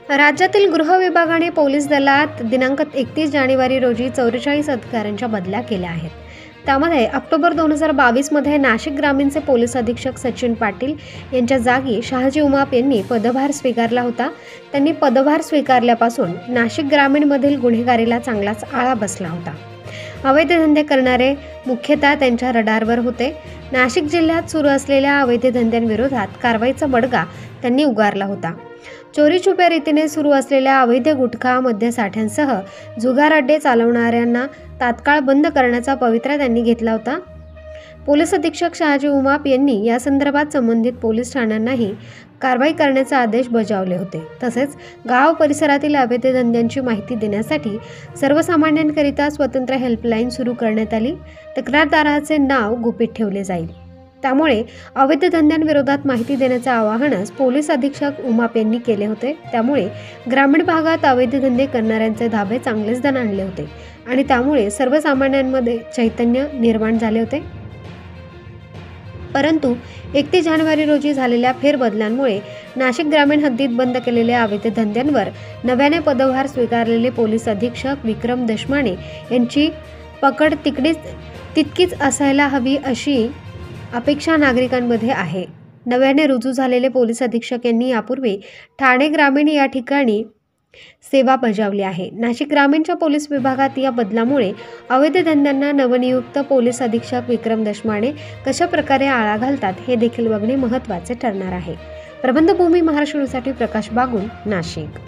राज्यातील गृह विभागाने पोलीस दलात दिनांक 31 जानेवारी रोजी 44 अधिकाऱ्यांच्या बदल्या केल्या आहेत। त्यामध्ये ऑक्टोबर 2022 मध्ये नाशिक ग्रामीणचे पोलीस अधीक्षक सचिन पाटील यांच्या जागी शहाजी उमाप यांनी पदभार स्वीकारला होता। त्यांनी पदभार स्वीकारल्यापासून नाशिक ग्रामीणमधील गुन्हेगारीला चांगलाच आळा बसला होता। अवैध धंदे करणारे मुख्यतः त्यांच्या रडारवर होते। नाशिक जिल्ह्यात सुरू असलेल्या अवैध धंद्यांविरोधात कारवाईचा बडगा त्यांनी उगारला होता। चोरी छुप्या रीतीने सुरू असलेल्या अवैध गुटखा मद्यसाठ्यांसह जुगार अड्डे चालवणाऱ्यांना तात्काळ बंद करण्याचा पवित्रा त्यांनी घेतला होता। पोलीस अधीक्षक शहाजी उमाप यांनी या संदर्भात संबंधित पोलीस ठाण्यांनाही कारवाई करण्याचे आदेश बजावले होते। तसेच गाव परिसरातील अवैध धंद्यांची माहिती देण्यासाठी सर्वसामान्यांकरिता स्वतंत्र हेल्पलाईन सुरू करण्यात आली। तक्रारदाराचे नाव गुपित ठेवले जाईल। त्यामुळे अवैध धंद्यांविरोधात माहिती देण्याचे आवाहनच पोलीस अधीक्षक उमाप यांनी केले होते। त्यामुळे ग्रामीण भागात अवैध धंदे करणाऱ्यांचे धाबे चांगलेच दणाणले होते आणि त्यामुळे सर्वसामान्यांमध्ये चैतन्य निर्माण झाले होते। परंतु 31 जानेवारी रोजी झालेल्या फेरबदलांमुळे नाशिक ग्रामीण हद्दीत बंद केलेल्या अवैध धंद्यांवर नव्याने पदभार स्वीकारलेले पोलीस अधीक्षक विक्रम दशमाने यांची पकड तितकीच असायला हवी अशी अपेक्षा नागरिकांमध्ये आहे। नव्याने रुजू झालेले पोलीस अधीक्षक यांनी यापूर्वी ठाणे ग्रामीण या ठिकाणी सेवा बजावली आहे। नाशिक ग्रामीणच्या पोलीस विभागात या बदलामुळे अवैध धंद्यांना नवनियुक्त पोलीस अधीक्षक विक्रम दशमाने कशा प्रकारे आळा घालतात हे देखील बघणे महत्त्वाचे ठरणार आहे। प्रबंधभूमी महाराष्ट्रासाठी प्रकाश बागुल, नाशिक।